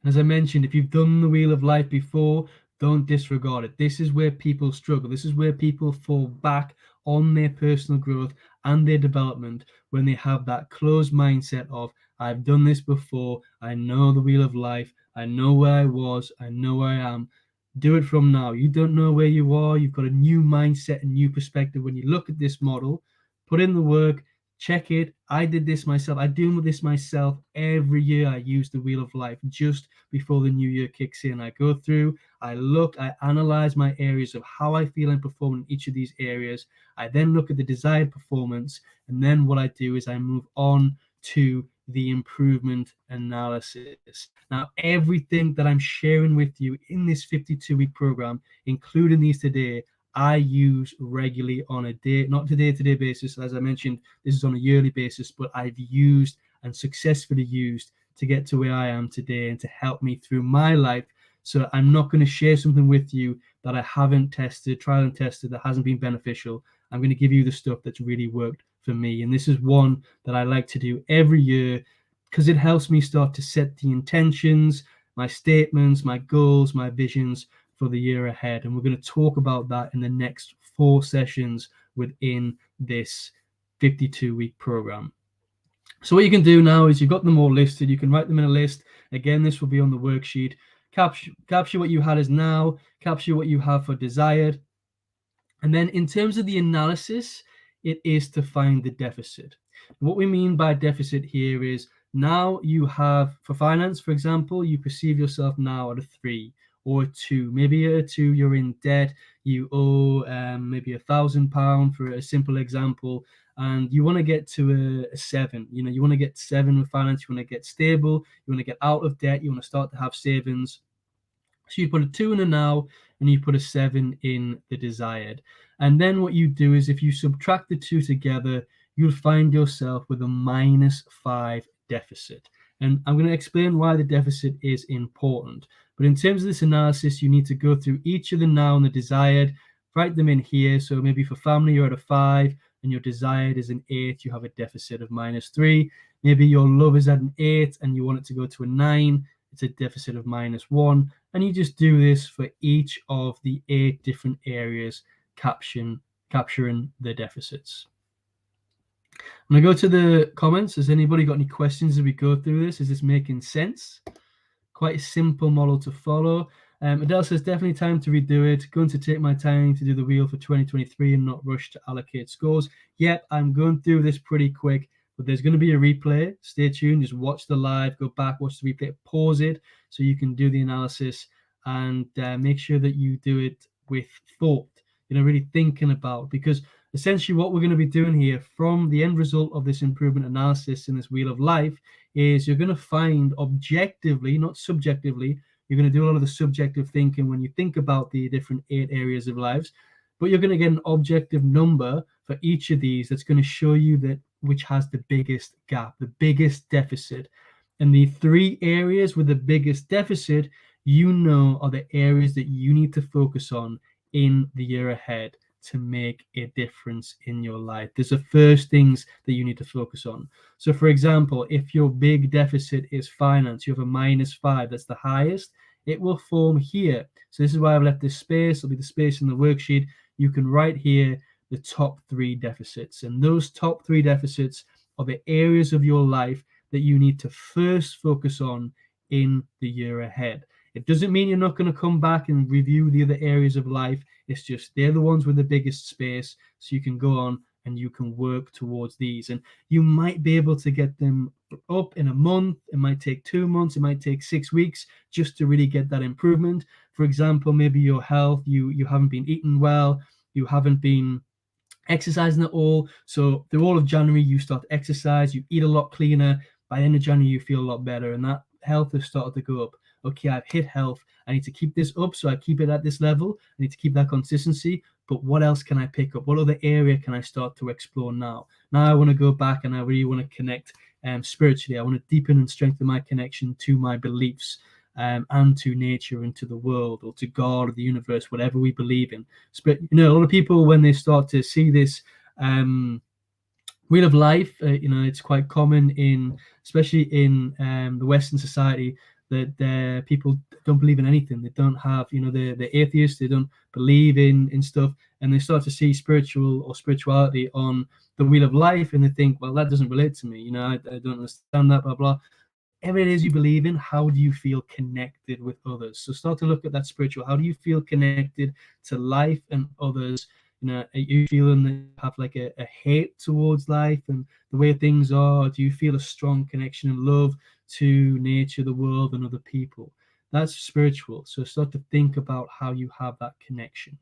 As I mentioned, if you've done the Wheel of Life before, don't disregard it. This is where people struggle. This is where people fall back on their personal growth and their development when they have that closed mindset of, I've done this before, I know the Wheel of Life, I know where I was, I know where I am. Do it from now. You don't know where you are. You've got a new mindset, a new perspective. When you look at this model, put in the work, check it. I did this myself. I do this myself every year. I use the Wheel of Life just before the new year kicks in. I go through, I look, I analyze my areas of how I feel and perform in each of these areas. I then look at the desired performance. And then what I do is I move on to the improvement analysis. Now, everything that I'm sharing with you in this 52-week program, including these today, I use regularly on a day, not a day-to-day basis. As I mentioned, this is on a yearly basis, but I've used and successfully used to get to where I am today and to help me through my life. So I'm not going to share something with you that I haven't tested, tried and tested, that hasn't been beneficial. I'm going to give you the stuff that's really worked for me. And this is one that I like to do every year because it helps me start to set the intentions, my statements, my goals, my visions for the year ahead. And we're going to talk about that in the next 4 sessions within this 52-week program. So what you can do now is you've got them all listed. You can write them in a list. Again, this will be on the worksheet. Capture what you had as now, capture what you have for desired. And then in terms of the analysis, it is to find the deficit. What we mean by deficit here is now you have, for finance, for example, you perceive yourself now at a 3 or a 2. Maybe at a 2, you're in debt. You owe maybe £1,000 for a simple example, and you want to get to a 7. You know, you want to get 7 with finance. You want to get stable. You want to get out of debt. You want to start to have savings. So you put a 2 in the now, and you put a 7 in the desired. And then what you do is if you subtract the 2 together, you'll find yourself with a -5 deficit. And I'm going to explain why the deficit is important. But in terms of this analysis, you need to go through each of the now and the desired, write them in here. So maybe for family, you're at a 5 and your desired is an 8. You have a deficit of -3. Maybe your love is at an 8 and you want it to go to a 9. It's a deficit of -1. And you just do this for each of the 8 different areas, capturing the deficits. I'm going to go to the comments. Has anybody got any questions as we go through this? Is this making sense? Quite a simple model to follow. Adele says, definitely time to redo it. Going to take my time to do the wheel for 2023 and not rush to allocate scores. Yep, I'm going through this pretty quick, but there's going to be a replay. Stay tuned, just watch the live, go back, watch the replay, pause it so you can do the analysis, and make sure that you do it with thought, really thinking about, because essentially what we're going to be doing here from the end result of this improvement analysis in this wheel of life is you're going to find objectively, not subjectively. You're going to do a lot of the subjective thinking when you think about the different 8 areas of lives, but you're going to get an objective number for each of these that's going to show you that which has the biggest gap, the biggest deficit. And the 3 areas with the biggest deficit, are the areas that you need to focus on in the year ahead to make a difference in your life. There's the first things that you need to focus on. So for example, if your big deficit is finance, you have a -5, that's the highest, it will form here. So this is why I've left this space. It'll be the space in the worksheet. You can write here the top 3 deficits. And those top 3 deficits are the areas of your life that you need to first focus on in the year ahead. It doesn't mean you're not going to come back and review the other areas of life. It's just they're the ones with the biggest space. So you can go on and you can work towards these. And you might be able to get them up in a month. It might take 2 months. It might take 6 weeks just to really get that improvement. For example, maybe your health, you haven't been eating well. You haven't been exercising at all. So through all of January, you start to exercise. You eat a lot cleaner. By the end of January, you feel a lot better. And that health has started to go up. Okay, I've hit health. I need to keep this up, so I keep it at this level. I need to keep that consistency. But what else can I pick up? What other area can I start to explore now? Now I want to go back and I really want to connect spiritually. I want to deepen and strengthen my connection to my beliefs and to nature and to the world or to God or the universe, whatever we believe in. But a lot of people, when they start to see this wheel of life, it's quite common especially in the Western society, that people don't believe in anything. They don't have, they're atheists. They don't believe in stuff, and they start to see spirituality on the wheel of life, and they think, well, that doesn't relate to me. I don't understand that, blah blah. Whatever it is you believe in, how do you feel connected with others? So start to look at that spiritual. How do you feel connected to life and others? Are you feeling that you have like a hate towards life and the way things are? Do you feel a strong connection and love to nature, the world, and other people? That's spiritual. So start to think about how you have that connection.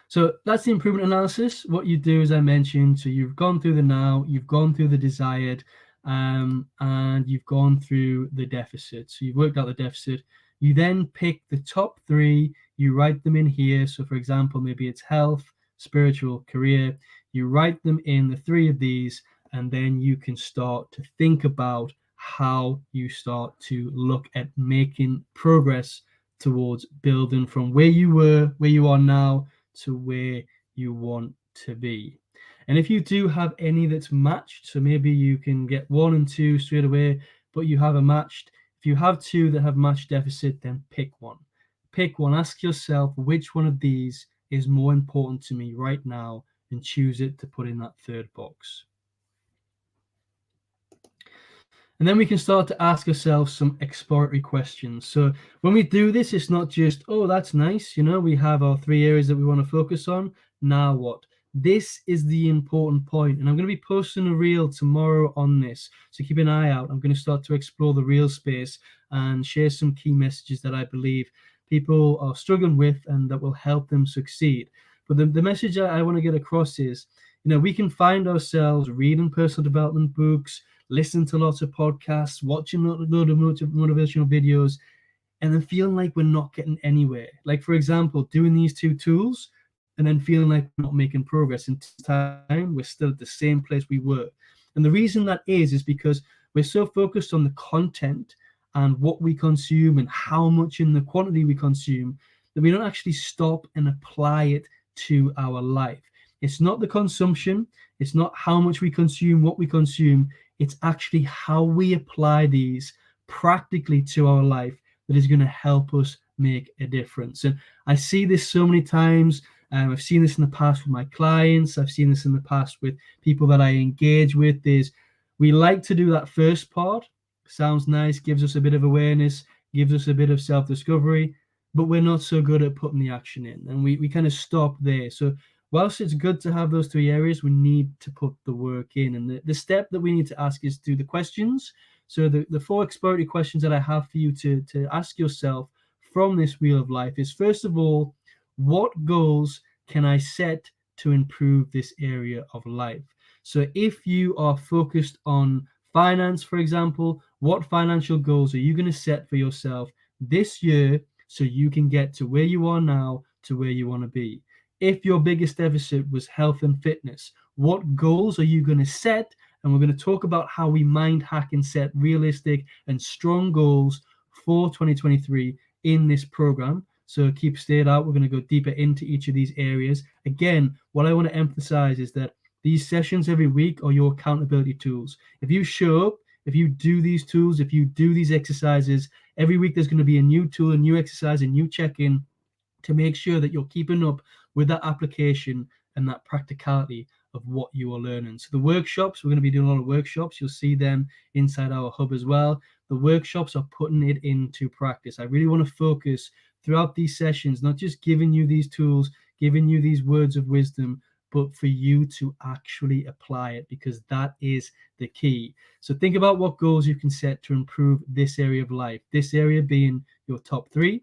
So that's the improvement analysis. What you do, as I mentioned, so you've gone through the now, you've gone through the desired, and you've gone through the deficit. So you've worked out the deficit. You then pick the top 3, you write them in here. So for example, maybe it's health, spiritual, career. You write them in the 3 of these, and then you can start to think about how you start to look at making progress towards building from where you are now, to where you want to be. And if you do have any that's matched, so maybe you can get 1 and 2 straight away, but you have a matched. If you have 2 that have matched deficit, then pick one. Pick one. Ask yourself, which one of these is more important to me right now, and choose it to put in that 3rd box. And then we can start to ask ourselves some exploratory questions. So when we do this, it's not just, oh, that's nice. We have our 3 areas that we want to focus on. Now what? This is the important point. And I'm going to be posting a reel tomorrow on this. So keep an eye out. I'm going to start to explore the reel space and share some key messages that I believe people are struggling with and that will help them succeed. But the message I want to get across is, we can find ourselves reading personal development books, listening to lots of podcasts, watching a load of motivational videos, and then feeling like we're not getting anywhere. Like, for example, doing these 2 tools and then feeling like we're not making progress. In time, we're still at the same place we were. And the reason that is because we're so focused on the content and what we consume and how much in the quantity we consume that we don't actually stop and apply it to our life. It's not the consumption. It's not how much we consume, what we consume. It's actually how we apply these practically to our life that is going to help us make a difference. And I see this so many times. I've seen this in the past with my clients. I've seen this in the past with people that I engage with. Is we like to do that first part. Sounds nice, gives us a bit of awareness, gives us a bit of self-discovery, but we're not so good at putting the action in. And we kind of stop there. So whilst it's good to have those three areas, we need to put the work in. And the step that we need to ask is do the questions. So the four exploratory questions that I have for you to ask yourself from this wheel of life is, first of all, what goals can I set to improve this area of life? So if you are focused on finance, for example, what financial goals are you going to set for yourself this year so you can get to where you are now to where you want to be? If your biggest deficit was health and fitness, what goals are you going to set? And we're going to talk about how we mind hack and set realistic and strong goals for 2023 in this program. So keep stayed out. We're going to go deeper into each of these areas. Again, what I want to emphasize is that these sessions every week are your accountability tools. If you show up, if you do these tools, if you do these exercises, every week there's going to be a new tool, a new exercise, a new check-in to make sure that you're keeping up with that application and that practicality of what you are learning. So the workshops, we're going to be doing a lot of workshops. You'll see them inside our hub as well. The workshops are putting it into practice. I really want to focus throughout these sessions, not just giving you these tools, giving you these words of wisdom, but for you to actually apply it, because that is the key. So think about what goals you can set to improve this area of life, this area being your top three.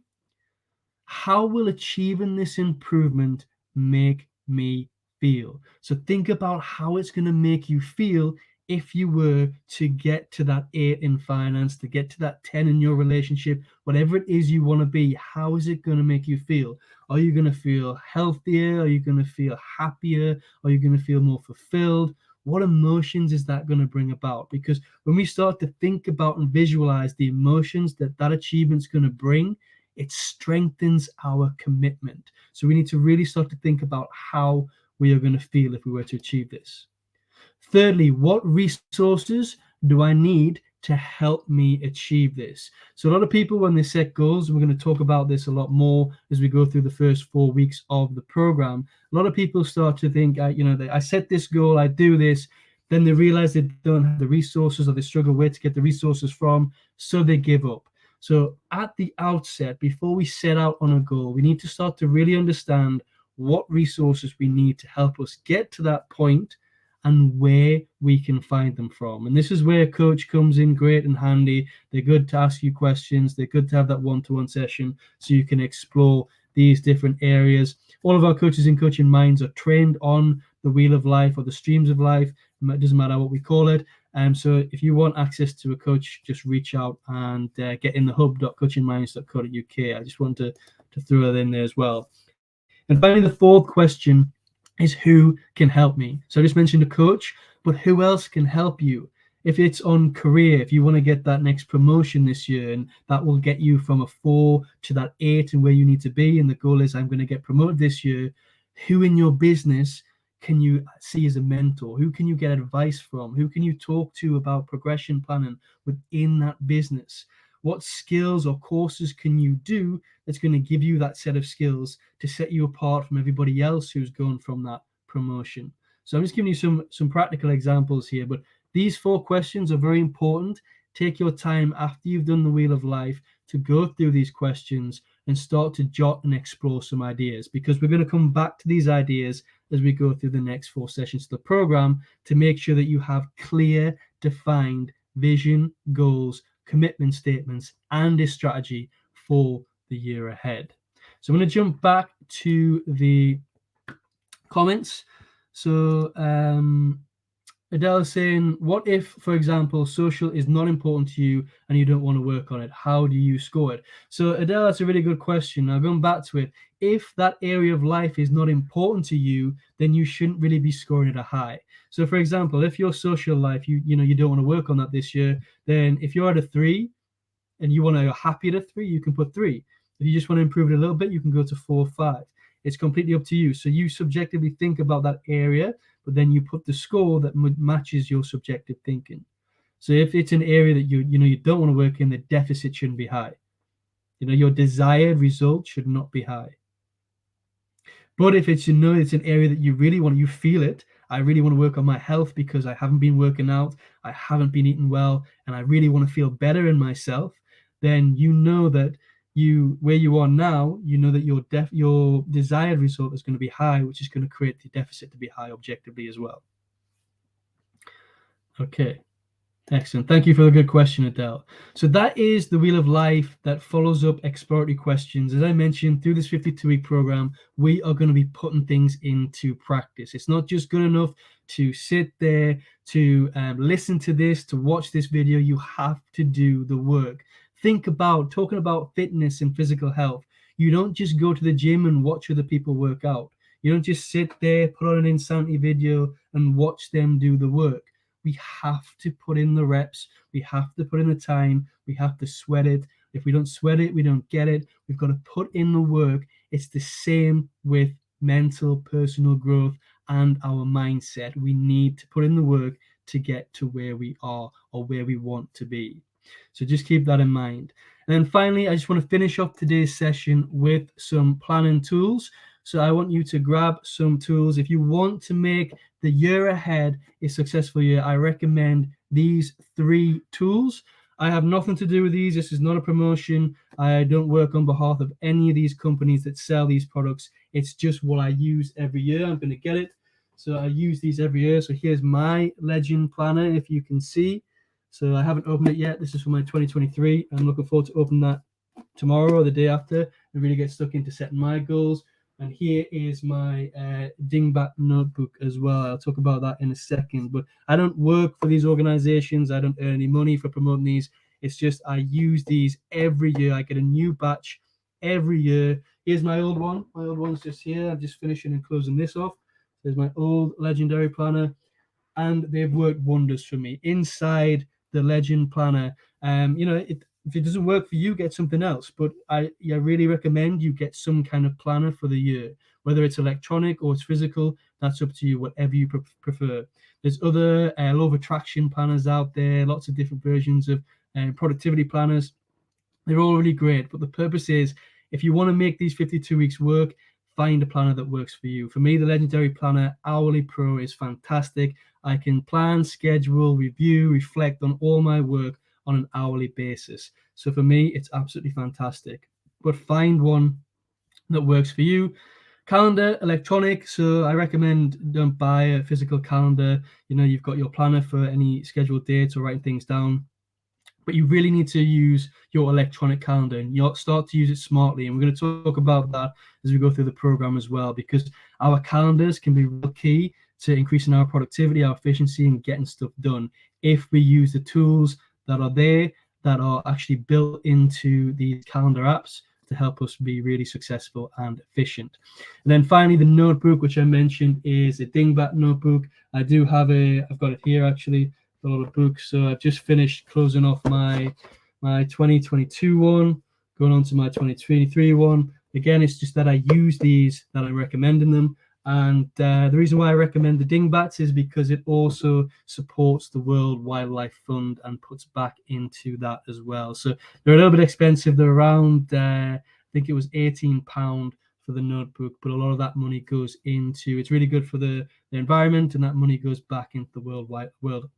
How will achieving this improvement make me feel? So think about how it's going to make you feel if you were to get to that 8 in finance, to get to that 10 in your relationship, whatever it is you want to be. How is it going to make you feel? Are you going to feel healthier? Are you going to feel happier? Are you going to feel more fulfilled? What emotions is that going to bring about? Because when we start to think about and visualize the emotions that that achievement's going to bring, it strengthens our commitment. So we need to really start to think about how we are going to feel if we were to achieve this. Thirdly, what resources do I need to help me achieve this? So a lot of people, when they set goals, we're going to talk about this a lot more as we go through the first 4 weeks of the program. A lot of people start to think, I set this goal, I do this, then they realize they don't have the resources, or they struggle where to get the resources from, so they give up. So at the outset, before we set out on a goal, we need to start to really understand what resources we need to help us get to that point and where we can find them from. And this is where a coach comes in great and handy. They're good to ask you questions. They're good to have that one-to-one session so you can explore these different areas. All of our coaches in Coaching Minds are trained on the Wheel of Life or the Streams of Life. It doesn't matter what we call it. So if you want access to a coach, just reach out and get in the hub.coachingminds.co.uk. I just want to throw that in there as well. And finally, the fourth question is, who can help me? So I just mentioned a coach, but who else can help you? If it's on career, if you want to get that next promotion this year, and that will get you from a 4 to that 8 and where you need to be, and the goal is I'm going to get promoted this year, who in your business can you see as a mentor? Who can you get advice from? Who can you talk to about progression planning within that business? What skills or courses can you do that's going to give you that set of skills to set you apart from everybody else who's going from that promotion? So I'm just giving you some practical examples here, but these 4 questions are very important. Take your time after you've done the Wheel of Life to go through these questions and start to jot and explore some ideas, because we're going to come back to these ideas as we go through the next 4 sessions of the program to make sure that you have clear, defined vision, goals, commitment statements, and a strategy for the year ahead. So I'm going to jump back to the comments. So Adele is saying, what if, for example, social is not important to you and you don't want to work on it? How do you score it? So Adele, that's a really good question. Now going back to it, if that area of life is not important to you, then you shouldn't really be scoring it a high. So for example, if your social life, you don't want to work on that this year, then if you're at a 3 and you want to, you're happy at a 3, you can put 3. If you just want to improve it a little bit, you can go to 4 or 5. It's completely up to you. So you subjectively think about that area, but then you put the score that matches your subjective thinking. So if it's an area that you don't want to work in, the deficit shouldn't be high. Your desired result should not be high. But if it's it's an area that you really want, you feel it, I really want to work on my health because I haven't been working out, I haven't been eating well, and I really want to feel better in myself, then that where you are now, you know that your desired result is going to be high, which is going to create the deficit to be high objectively as well. Okay. Excellent. Thank you for the good question, Adele. So that is the Wheel of Life that follows up exploratory questions. As I mentioned, through this 52-week program, we are going to be putting things into practice. It's not just good enough to sit there, to listen to this, to watch this video. You have to do the work. Think about talking about fitness and physical health. You don't just go to the gym and watch other people work out. You don't just sit there, put on an insanity video and watch them do the work. We have to put in the reps. We have to put in the time. We have to sweat it. If we don't sweat it, we don't get it. We've got to put in the work. It's the same with mental, personal growth and our mindset. We need to put in the work to get to where we are or where we want to be. So just keep that in mind. And then finally, I just want to finish off today's session with some planning tools. So I want you to grab some tools. If you want to make the year ahead a successful year, I recommend these 3 tools. I have nothing to do with these. This is not a promotion. I don't work on behalf of any of these companies that sell these products. It's just what I use every year. I'm going to get it. So I use these every year. So here's my Legend Planner, if you can see. So I haven't opened it yet. This is for my 2023. I'm looking forward to open that tomorrow or the day after and really get stuck into setting my goals. And here is my Dingbat notebook as well. I'll talk about that in a second. But I don't work for these organizations. I don't earn any money for promoting these. It's just I use these every year. I get a new batch every year. Here's my old one. My old one's just here. I'm just finishing and closing this off. There's my old Legendary Planner. And they've worked wonders for me. Inside the Legend Planner, if it doesn't work for you, get something else. But I really recommend you get some kind of planner for the year, whether it's electronic or it's physical. That's up to you, whatever you prefer. There's other law of attraction planners out there, lots of different versions of productivity planners. They're all really great. But the purpose is, if you want to make these 52 weeks work, find a planner that works for you. For me, the Legendary Planner Hourly Pro is fantastic. I can plan, schedule, review, reflect on all my work on an hourly basis. So for me, it's absolutely fantastic. But find one that works for you. Calendar, electronic. So I recommend don't buy a physical calendar. You've got your planner for any scheduled dates or writing things down. But you really need to use your electronic calendar and you start to use it smartly. And we're going to talk about that as we go through the program as well, because our calendars can be real key to increasing our productivity, our efficiency, and getting stuff done if we use the tools that are there, that are actually built into these calendar apps to help us be really successful and efficient. And then finally, the notebook, which I mentioned, is a Dingbat notebook. I've got it here actually, a lot of books. So I've just finished closing off my 2022 one, going on to my 2023 one. Again, it's just that I use these, that I'm recommending them. And the reason why I recommend the Dingbats is because it also supports the World Wildlife Fund and puts back into that as well. So they're a little bit expensive. They're around, I think it was £18 for the notebook, but a lot of that money goes into, it's really good for the environment, and that money goes back into the World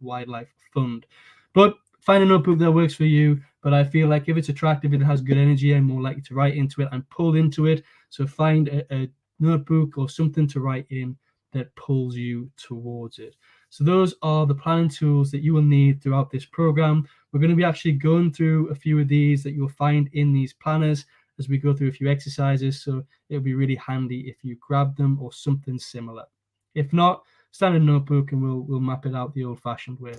Wildlife Fund. But find a notebook that works for you. But I feel like if it's attractive, it has good energy, I'm more likely to write into it. I'm pulled into it. So find a notebook or something to write in that pulls you towards it. So those are the planning tools that you will need throughout this program. We're going to be actually going through a few of these that you'll find in these planners as we go through a few exercises. So it'll be really handy if you grab them or something similar. If not, standard notebook and we'll map it out the old-fashioned way.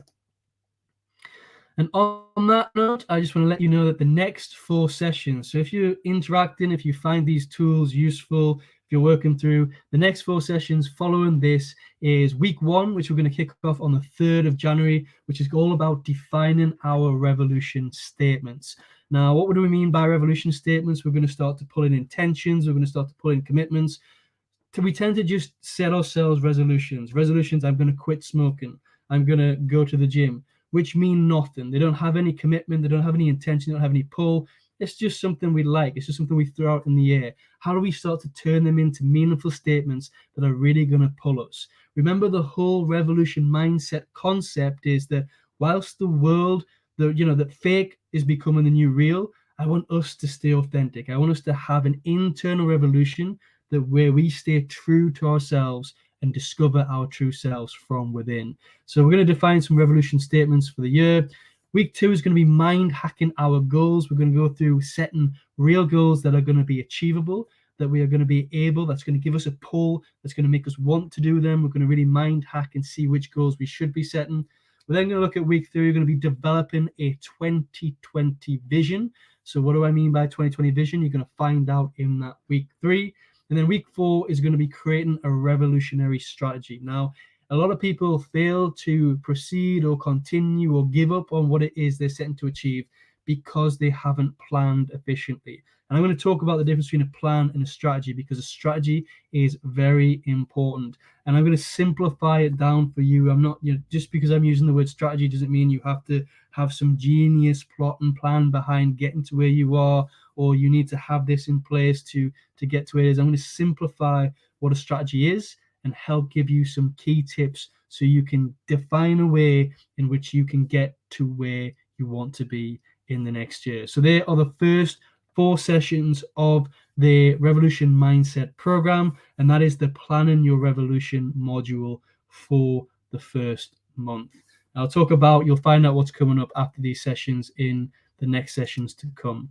And on that note, I just want to let you know that the next 4 sessions, so if you're interacting, if you find these tools useful, if you're working through, the next 4 sessions following this is week 1, which we're going to kick off on the 3rd of January, which is all about defining our revolution statements. Now, what do we mean by revolution statements? We're going to start to pull in intentions. We're going to start to pull in commitments. We tend to just set ourselves resolutions. I'm going to quit smoking. I'm going to go to the gym, which mean nothing. They don't have any commitment. They don't have any intention. They don't have any pull. It's just something we like. It's just something we throw out in the air. How do we start to turn them into meaningful statements that are really going to pull us? Remember, the whole revolution mindset concept is that whilst the world, that fake is becoming the new real, I want us to stay authentic. I want us to have an internal revolution that where we stay true to ourselves and discover our true selves from within. So we're going to define some revolution statements for the year. Week 2 is going to be mind hacking our goals. We're going to go through setting real goals that are going to be achievable, that we are going to be able, that's going to give us a pull, that's going to make us want to do them. We're going to really mind hack and see which goals we should be setting. We're then going to look at week 3. We're going to be developing a 2020 vision. So what do I mean by 2020 vision? You're going to find out in that week 3. And then week 4 is going to be creating a revolutionary strategy. Now, a lot of people fail to proceed or continue or give up on what it is they're setting to achieve because they haven't planned efficiently. And I'm going to talk about the difference between a plan and a strategy, because a strategy is very important. And I'm going to simplify it down for you. I'm not, just because I'm using the word strategy doesn't mean you have to have some genius plot and plan behind getting to where you are, or you need to have this in place to get to where it is. I'm going to simplify what a strategy is and help give you some key tips so you can define a way in which you can get to where you want to be in the next year. So there are the first 4 sessions of the Revolution Mindset program, and that is the Planning Your Revolution module for the first month. I'll talk about, you'll find out what's coming up after these sessions in the next sessions to come.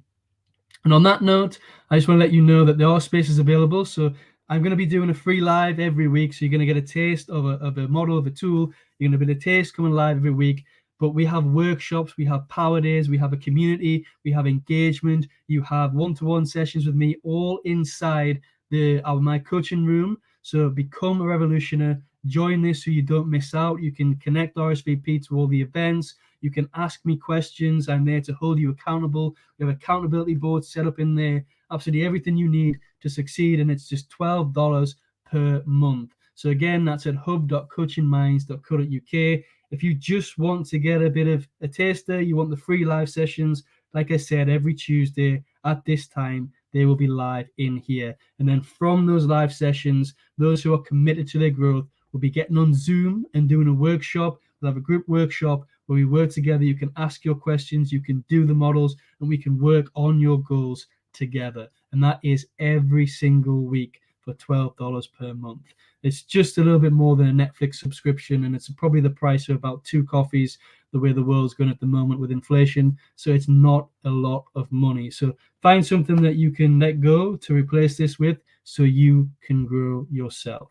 And on that note, I just want to let you know that there are spaces available. So I'm going to be doing a free live every week. So you're going to get a taste of a model, of a tool. You're going to get a taste coming live every week. But we have workshops, we have power days, we have a community, we have engagement. You have one-to-one sessions with me all inside my coaching room. So become a revolutioner. Join this so you don't miss out. You can connect RSVP to all the events. You can ask me questions. I'm there to hold you accountable. We have accountability boards set up in there. Absolutely everything you need to succeed. And it's just $12 per month. So again, that's at hub.coachingminds.co.uk. If you just want to get a bit of a taster, you want the free live sessions, like I said, every Tuesday at this time, they will be live in here. And then from those live sessions, those who are committed to their growth will be getting on Zoom and doing a workshop. We'll have a group workshop where we work together. You can ask your questions, you can do the models, and we can work on your goals together. And that is every single week for $12 per month. It's just a little bit more than a Netflix subscription, and it's probably the price of about 2 coffees, the way the world's going at the moment with inflation. So it's not a lot of money. So find something that you can let go to replace this with so you can grow yourself.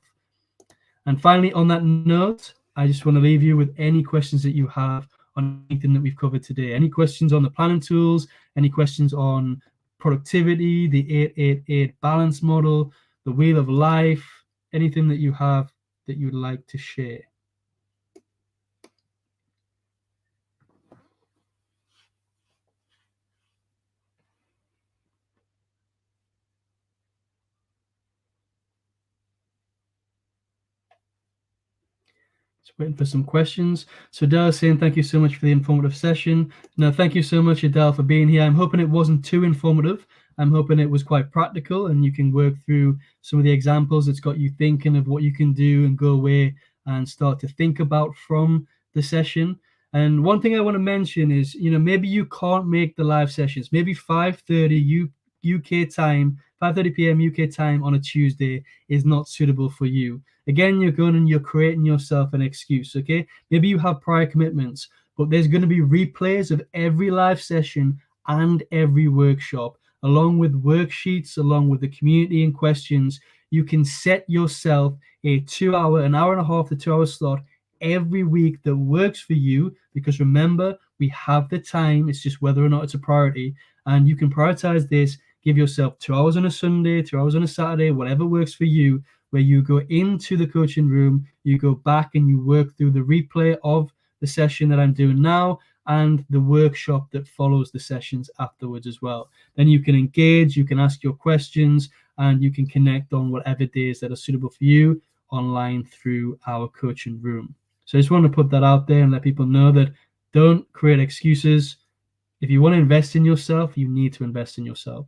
And finally, on that note, I just want to leave you with any questions that you have on anything that we've covered today. Any questions on the planning tools, any questions on productivity, the 888 balance model, the wheel of life, anything that you have that you'd like to share. Just waiting for some questions. So Adele is saying, thank you so much for the informative session. No, thank you so much, Adele, for being here. I'm hoping it wasn't too informative. I'm hoping it was quite practical and you can work through some of the examples. It's got you thinking of what you can do and go away and start to think about from the session. And one thing I want to mention is, maybe you can't make the live sessions. Maybe 5:30 UK time, 5:30 p.m. UK time on a Tuesday is not suitable for you. Again, you're going and you're creating yourself an excuse, okay? Maybe you have prior commitments, but there's going to be replays of every live session and every workshop, along with worksheets, along with the community and questions. You can set yourself a 2-hour, an hour and a half to 2-hour slot every week that works for you, because remember, we have the time. It's just whether or not it's a priority, and you can prioritize this. Give yourself 2 hours on a Sunday, 2 hours on a Saturday, whatever works for you, where you go into the coaching room, you go back and you work through the replay of the session that I'm doing now and the workshop that follows the sessions afterwards as well. Then you can engage, you can ask your questions, and you can connect on whatever days that are suitable for you online through our coaching room. So I just want to put that out there and let people know that don't create excuses. If you want to invest in yourself, you need to invest in yourself.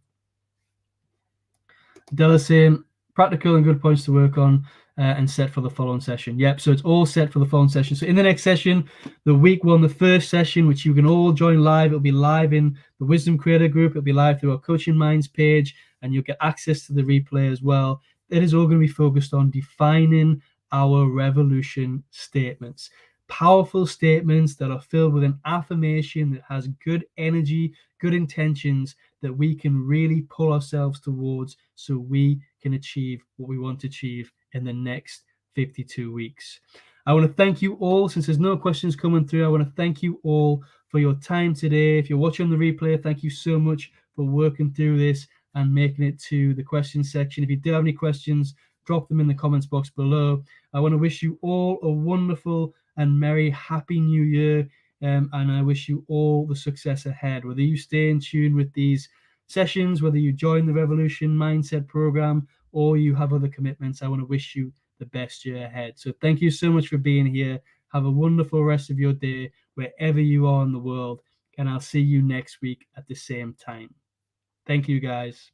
Della saying, practical and good points to work on. and set for the following session. Yep, so it's all set for the following session. So in the next session, the week one, the first session, which you can all join live, it'll be live in the Wisdom Creator group. It'll be live through our Coaching Minds page, and you'll get access to the replay as well. It is all going to be focused on defining our revolution statements. Powerful statements that are filled with an affirmation that has good energy, good intentions that we can really pull ourselves towards so we can achieve what we want to achieve in the next 52 weeks. I want to thank you all. Since there's no questions coming through, I want to thank you all for your time today. If you're watching the replay, thank you so much for working through this and making it to the questions section. If you do have any questions, drop them in the comments box below. I want to wish you all a wonderful and merry happy new year, and I wish you all the success ahead. Whether you stay in tune with these sessions, whether you join the Revolution Mindset program, or you have other commitments, I want to wish you the best year ahead. So thank you so much for being here. Have a wonderful rest of your day wherever you are in the world, and I'll see you next week at the same time. Thank you, guys.